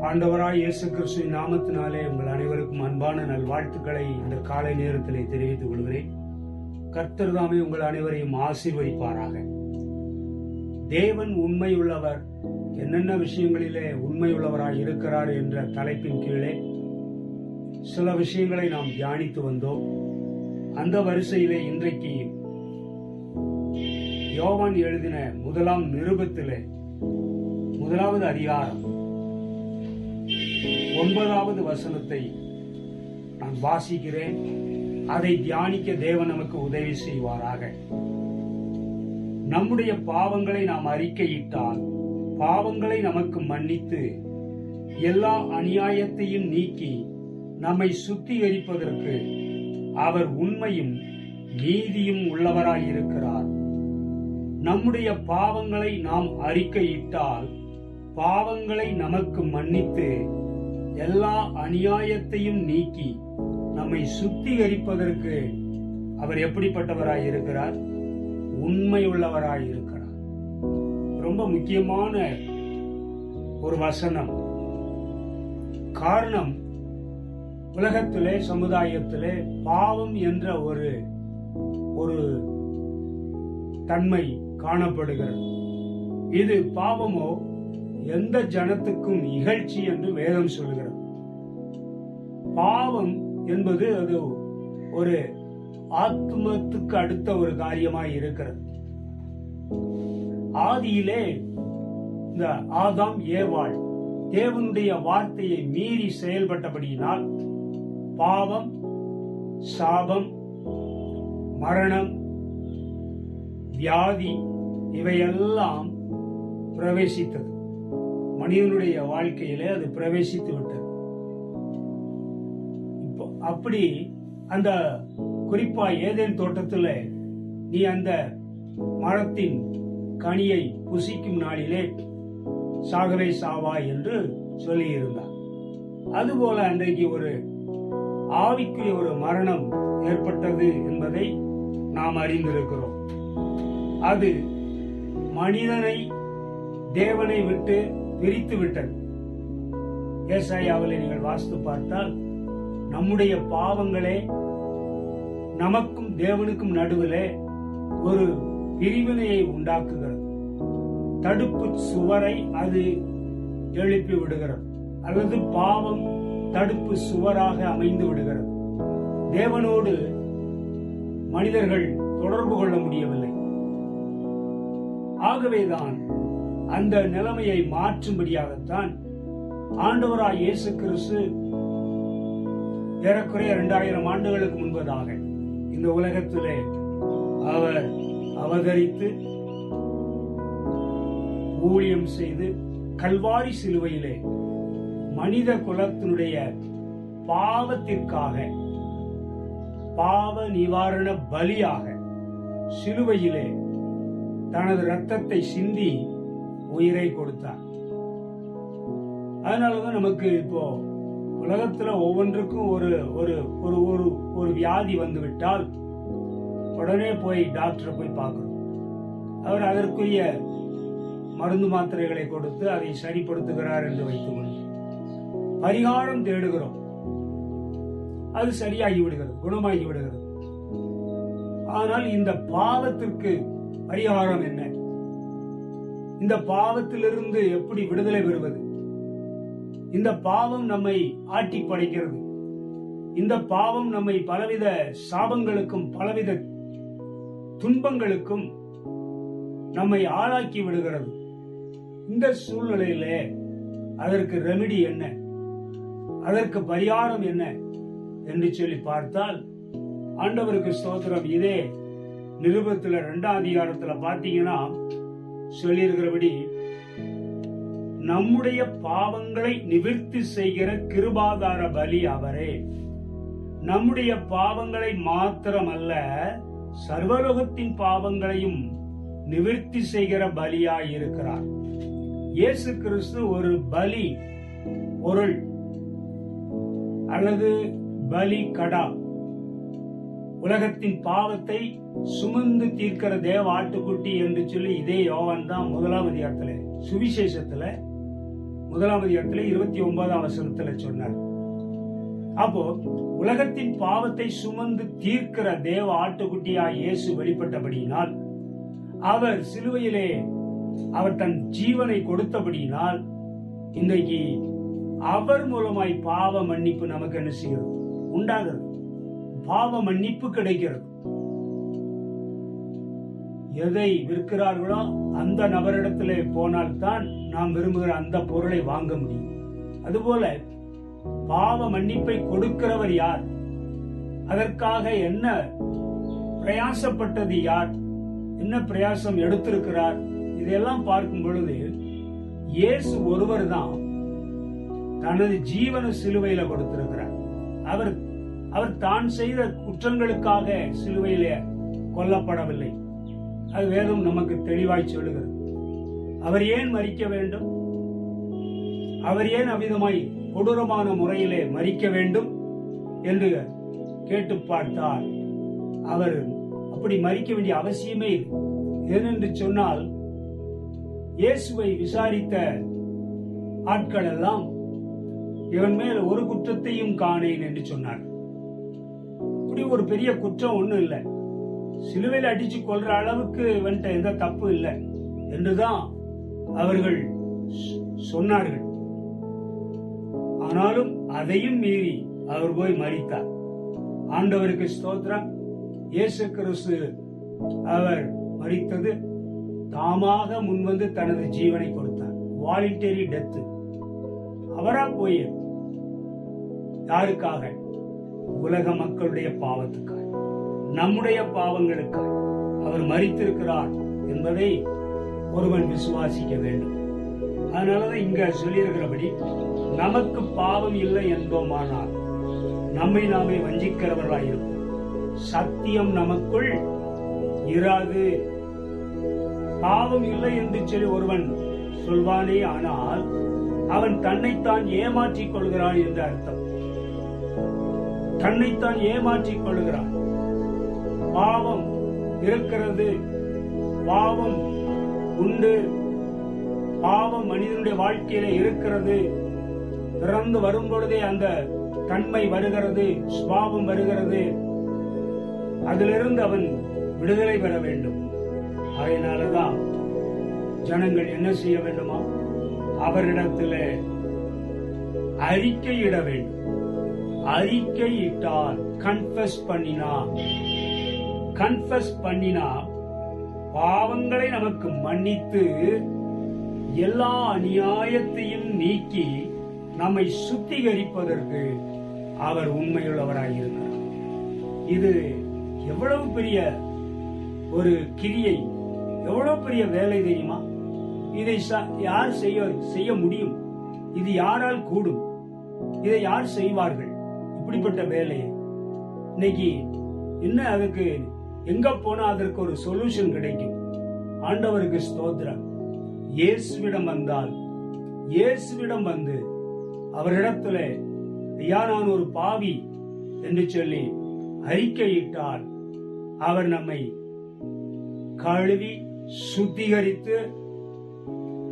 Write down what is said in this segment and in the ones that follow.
ஆண்டவராய் இயேசு கிறிஸ்துவின் நாமத்தினாலே உங்கள் அனைவருக்கும் அன்பான நல்வாழ்த்துக்களை இந்த காலை நேரத்திலே தெரிவித்துக் கொள்கிறேன். கர்த்தர் தாமே உங்கள் அனைவரையும் ஆசீர்வதிப்பாராக. தேவன் உண்மையுள்ளவர், என்னென்ன விஷயங்களிலே உண்மையுள்ளவராய் இருக்கிறார் என்ற தலைப்பின் கீழே சில விஷயங்களை நாம் தியானித்து வந்தோம். அந்த வரிசையிலே இன்றைக்கு யோவான் எழுதின முதலாம் நிருபத்திலே 1வது அதிகாரம் 9வது வசனத்தை நான் வாசிக்கிறேன். அதை தியானிக்க தேவன் நமக்கு உதவி செய்வாராக. நம்முடைய பாவங்களை நாம் அறிக்கையிட்டால் பாவங்களை நமக்கு மன்னித்து எல்லா அநியாயத்தையும் நீக்கி நம்மை சுத்திகரிப்பதற்கு அவர் உண்மையும் நீதியும் உள்ளவராயிருக்கிறார். நம்முடைய பாவங்களை நாம் அறிக்கையிட்டால் பாவங்களை நமக்கு மன்னித்து எல்லா அநியாயத்தையும் நீக்கி நம்மை சுத்திகரிப்பதற்கு அவர் எப்படிப்பட்டவராயிருக்கிறார்? உண்மையுள்ளவராயிருக்கிறார். ரொம்ப முக்கியமான ஒரு வசனம். காரணம், உலகத்திலே சமுதாயத்திலே பாவம் என்ற ஒரு தன்மை காணப்படுகிறது. இது பாவமோ எந்த ஜனத்துக்கும் இகழ்ச்சி என்று வேதம் சொல்கிறது. பாவம் என்பது அது ஒரு ஆத்மத்துக்கு அடுத்த ஒரு காரியமாய் இருக்கிறது. ஆதியிலே இந்த ஆதாம் ஏவாள் தேவனுடைய வார்த்தையை மீறி செயல்பட்டபடியினால் பாவம், சாபம், மரணம், வியாதி இவையெல்லாம் பிரவேசித்தது. மனிதனுடைய வாழ்க்கையிலே அது பிரவேசித்து விட்டது. இப்போ அப்படி அந்த குறிப்பா ஏதேன் தோட்டத்தில் நீ அந்த மரத்தின் கனியை புசிக்கும் நாளிலே சாகவே சாவாய் என்று சொல்லி இருந்தார். அதுபோல அன்றைக்கு ஒரு ஆவிக்குரிய ஒரு மரணம் ஏற்பட்டது என்பதை நாம் அறிந்திருக்கிறோம். அது மனிதனை தேவனை விட்டு பிரித்து விட்டது. ஏசாயாவிலே நீங்கள் வாசித்து பார்த்தால் நம்முடைய பாவங்களே நமக்கும் தேவனுக்கும் நடுவிலே ஒரு பிரிவினையை உண்டாக்குகிறது. தடுப்பு சுவரை அது எழுப்பி விடுகிறது, அல்லது பாவம் தடுப்பு சுவராக அமைந்து விடுகிறது. தேவனோடு மனிதர்கள் தொடர்பு கொள்ள முடியவில்லை. ஆகவேதான் அந்த நிலைமையை மாற்றும்படியாகத்தான் ஆண்டவராய் இயேசு கிறிஸ்து ஏறக்குறைய 2000 ஆண்டுகளுக்கு முன்பதாக இந்த உலகத்திலே அவர் அவதரித்து ஊழியம் செய்து கல்வாரி சிலுவையிலே மனித குலத்தினுடைய பாவத்திற்காக பாவ நிவாரண பலியாக சிலுவையிலே தனது இரத்தத்தை சிந்தி உயிரை கொடுத்தார். அதனாலதான் நமக்கு இப்போ உலகத்துல ஒவ்வொன்றுக்கும் ஒரு வியாதி வந்து விட்டால் உடனே போய் டாக்டரை போய் பார்க்கணும். அவர் அதற்குரிய மருந்து மாத்திரைகளை கொடுத்து அதை சரிப்படுத்துகிறார் என்று வைத்துக் கொள்ளும். பரிகாரம் தேடுகிறோம், அது சரியாகி விடுகிறது, குணமாகி விடுகிறது. ஆனால் இந்த பாவத்திற்கு பரிகாரம் என்ன? இந்த பாவத்திலிருந்து எப்படி விடுதலை பெறுவது? இந்த பாவம் நம்மை ஆட்டி படைக்கிறது. இந்த பாவம் நம்மை பலவித சாபங்களுக்கும் பலவித துன்பங்களுக்கும் நம்மை ஆளாக்கி விடுகிறது. இந்த சூழ்நிலையிலே அதற்கு ரெமிடி என்ன, அதற்கு பரிகாரம் என்ன என்று சொல்லி பார்த்தால், ஆண்டவருக்கு ஸ்தோத்திரம், இதே நிருபத்தில் 2ஆம் அதிகாரத்துல பாத்தீங்கன்னா சொல்லியிருக்கிறபடி நம்முடைய பாவங்களை நிவர்த்தி செய்கிற கிருபாதார பலி அவரே. நம்முடைய பாவங்களை மாத்திரமல்ல, சர்வலோகத்தின் பாவங்களையும் நிவர்த்தி செய்கிற பலியாய் இருக்கிறார். இயேசு கிறிஸ்து ஒரு பலி பொருள் அல்லது பலி கடா, உலகத்தின் பாவத்தை சுமந்து தீர்க்கிற தேவ ஆட்டுக்குட்டி என்று சொல்லி இதே யோவான் தான் 1ஆம் அதிகாரத்துல சுவிசேஷத்துல 1 அதிகாரத்தில் 29 வசனத்துல சொன்னார். அப்போ உலகத்தின் பாவத்தை சுமந்து தீர்க்கிற தேவ ஆட்டுக்குட்டியாய் இயேசு வெளிப்பட்டபடியினால், அவர் சிலுவையிலே அவர் தன் ஜீவனை கொடுத்தபடியினால், இன்றைக்கு அவர் மூலமாய் பாவ மன்னிப்பு நமக்கு என்ன செய்கிறது? உண்டாகிறது. பாவ மன்னிப்பு கிடைக்கிறது. எதை விற்கிறார்களோ அந்த நபரிடத்திலே போனால்தான் நாம் விரும்புகிற அந்த பொருளை வாங்க முடியும். அதுபோல பாவ மன்னிப்பை கொடுக்கிறவர் யார்? அதற்காக என்ன பிரயாசப்பட்டது யார்? என்ன பிரயாசம் எடுத்திருக்கிறார்? இதெல்லாம் பார்க்கும் பொழுது இயேசு ஒருவர் தான் தனது ஜீவன சிலுவையில கொடுத்திருக்கிறார். அவர் தான் செய்த குற்றங்களுக்காக சிலுவையில கொல்லப்படவில்லை. அது வேதம் நமக்கு தெளிவாய் சொல்லுகிறது. அவர் ஏன் மரிக்க வேண்டும்? அவர் ஏன் அவ்விதமாய் கொடூரமான முறையிலே மரிக்க வேண்டும் என்று கேட்டு பார்த்தால், அவர் அப்படி மரிக்க வேண்டிய அவசியமே இல்லை. ஏனென்று சொன்னால், இயேசுவை விசாரித்த ஆட்கள் எல்லாம் இவன் மேல் ஒரு குற்றத்தையும் காணேன் என்று சொன்னார். இப்படி ஒரு பெரிய குற்றம் ஒண்ணும் இல்லை, சிலுவையில் அடிச்சு கொள்ற அளவுக்கு இவன்ட்ட எந்த தப்பு இல்லை என்றுதான் அவர்கள் சொன்னார்கள். ஆனாலும் அதையும் மீறி அவர் போய் மரித்தார். ஆண்டவருக்கு ஸ்தோத்திரம். இயேசு கிறிஸ்து அவர் மரித்தது தாமாக முன்வந்து தனது ஜீவனை கொடுத்தார். Voluntary death. அவரா போய் யாருக்காக? உலக மக்களுடைய பாவத்துக்காக, நம்முடைய பாவங்களுக்காக அவர் மரித்திருக்கிறார் என்பதை ஒருவன் விசுவாசிக்க வேண்டும். அதனாலதான் இங்க சொல்லியிருக்கிறபடி, நமக்கு பாவம் இல்லை என்போமானால் நம்மை நாமே வஞ்சிக்கிறவர்களாய் இருப்போம். சத்தியம் நமக்குள் இராது. பாவம் இல்லை என்று சொல்லி ஒருவன் சொல்வானே ஆனால் அவன் தன்னைத்தான் ஏமாற்றிக் கொள்கிறான் என்று அர்த்தம். தன்னைத்தான் ஏமாற்றிக் கொள்கிறான். பாவம் இருக்கிறது, பாவம் உண்டு, பாவம் மனிதனுடைய வாழ்க்கையில இருக்கிறது. பிறந்து வரும் பொழுதே அந்த தன்மை வருகிறது, சுபாவம் வருகிறது. அதிலிருந்து அவன் விடுதலை பெற வேண்டும். அதனாலதான் ஜனங்கள் என்ன செய்ய வேண்டுமா? அவரிடத்தில் அறிக்கையிட வேண்டும். அறிக்கையிட்டால், கன்ஃபஸ் பண்ணினா பாவங்களை நமக்கு மன்னித்து எல்லா அநியாயத்தையும் நீக்கி நம்மை சுத்திகரிப்பதற்கு அவர் உண்மையுள்ளவராயிருக்கிறார். இது எவ்வளவு பெரிய ஒரு கிரியை, எவ்வளவு பெரிய வேலை தெரியுமா? இதை யார் செய்ய முடியும்? இது யாரால் கூடும்? இதை யார் செய்வார்கள்? இப்படிப்பட்ட வேலையை இன்னைக்கு என்ன, அதுக்கு எங்க போனா அதற்கு ஒரு சொல்யூஷன் கிடைக்கும்? ஆண்டவருக்கு ஸ்தோத்திரம். இயேசுவிடம் வந்தால், இயேசுவிடம் வந்து அவரிடத்துல, ஐயா நான் ஒரு பாவி என்று சொல்லி அறிக்கையிட்டால் அவர் நம்மை கழுவி சுத்திகரித்து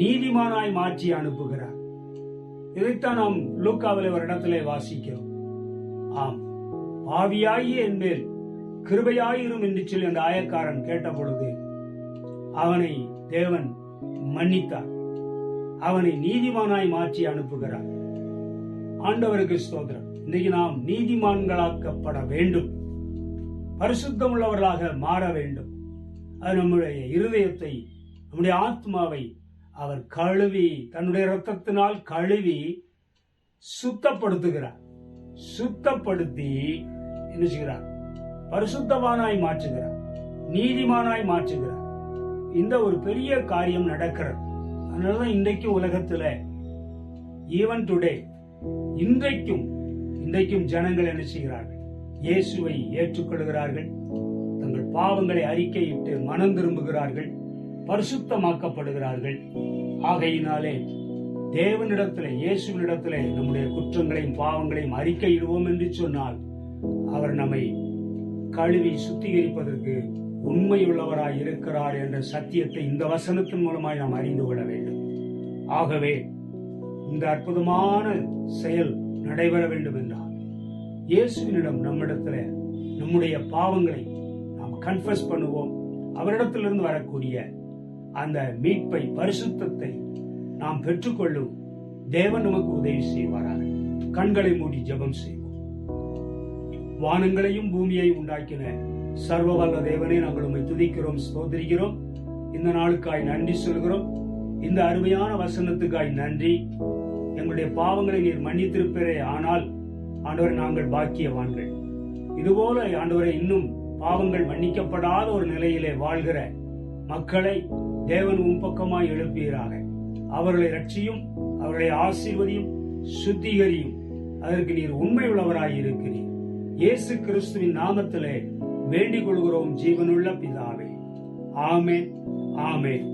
நீதிமானாய் மாற்றி அனுப்புகிறார். இதைத்தான் நாம் லூக்காவில் ஒரு இடத்திலே வாசிக்கிறோம். ஆம், பாவியாகிய என் மேல் கிருபையாயிரும் என்று சொல்லி அந்த ஆயக்காரன் கேட்ட பொழுது அவனை தேவன் மன்னித்தார். அவனை நீதிமானாய் மாற்றி அனுப்புகிறார். ஆண்டவருக்கு ஸ்தோத்திரம். இன்றைக்கு நாம் நீதிமான்களாக்கப்பட வேண்டும், பரிசுத்தம் உள்ளவர்களாக மாற வேண்டும். அது நம்முடைய இருதயத்தை, நம்முடைய ஆத்மாவை அவர் கழுவி, தன்னுடைய இரத்தத்தினால் கழுவி சுத்தப்படுத்துகிறார். சுத்தப்படுத்தி என்ன செய்கிறார்? பரிசுத்தவானாய் மாற்றுகிறார், நீதிமானாய் மாற்றுகிறார். இந்த ஒரு பெரிய காரியம் நடக்கிறது. அதனாலதான் இன்றைக்கு உலகத்துல, ஈவன் டுடே, இன்றைக்கும் ஜனங்கள் என்ன செய்கிறார்கள்? இயேசுவை ஏற்றுக்கொள்கிறார்கள், தங்கள் பாவங்களை அறிக்கையிட்டு மனம் திரும்புகிறார்கள், பரிசுத்தமாக்கப்படுகிறார்கள். ஆகையினாலே தேவனிடத்திலே, இயேசுவினிடத்திலே நம்முடைய குற்றங்களையும் பாவங்களையும் அறிக்கையிடுவோம் என்று சொன்னால் அவர் நம்மை கழுவி சுத்திகரிப்பதற்கு உண்மையுள்ளவராய் இருக்கிறார் என்ற சத்தியத்தை இந்த வசனத்தின் மூலமாய் நாம் அறிந்து கொள்ள வேண்டும். ஆகவே இந்த அற்புதமான செயல் நடைபெற வேண்டும் என்றால் இயேசுவினிடம் நம்மிடத்துல நம்முடைய பாவங்களை நாம் கன்ஃபஸ் பண்ணுவோம். அவரிடத்திலிருந்து வரக்கூடிய அந்த மீட்பை, பரிசுத்தத்தை நாம் பெற்றுக்கொள்ளும் தேவன் நமக்கு உதவி செய்வாராக. கண்களை மூடி ஜெபம் செய்வோம். வானங்களையும் பூமியை உண்டாக்கின சர்வ வல்ல தேவனே, நாங்கள் உம்மை துதிக்கிறோம், ஸ்தோத்திரிக்கிறோம். இந்த நாளுக்காய் நன்றி சொல்கிறோம். இந்த அருமையான வசனத்துக்காய் நன்றி. எங்களுடைய பாவங்களை நீர் மன்னித்திருப்பீரே, ஆனால் ஆண்டவரை நாங்கள் பாக்கியவான்கள். இதுபோல ஆண்டவரை இன்னும் பாவங்கள் மன்னிக்கப்படாத ஒரு நிலையிலே வாழ்கிற மக்களை தேவன் உம் பக்கமாய் எழுப்பீராக. அவர்களை ரட்சியும், அவர்களை ஆசீர்வதியும், சுத்திகரியும். அதற்கு நீர் உண்மை உள்ளவராய் இருக்கிறீர். இயேசு கிறிஸ்துவின் நாமத்திலே வேண்டிக் கொள்கிறோம் ஜீவனுள்ள பிதாவே. ஆமென், ஆமென்.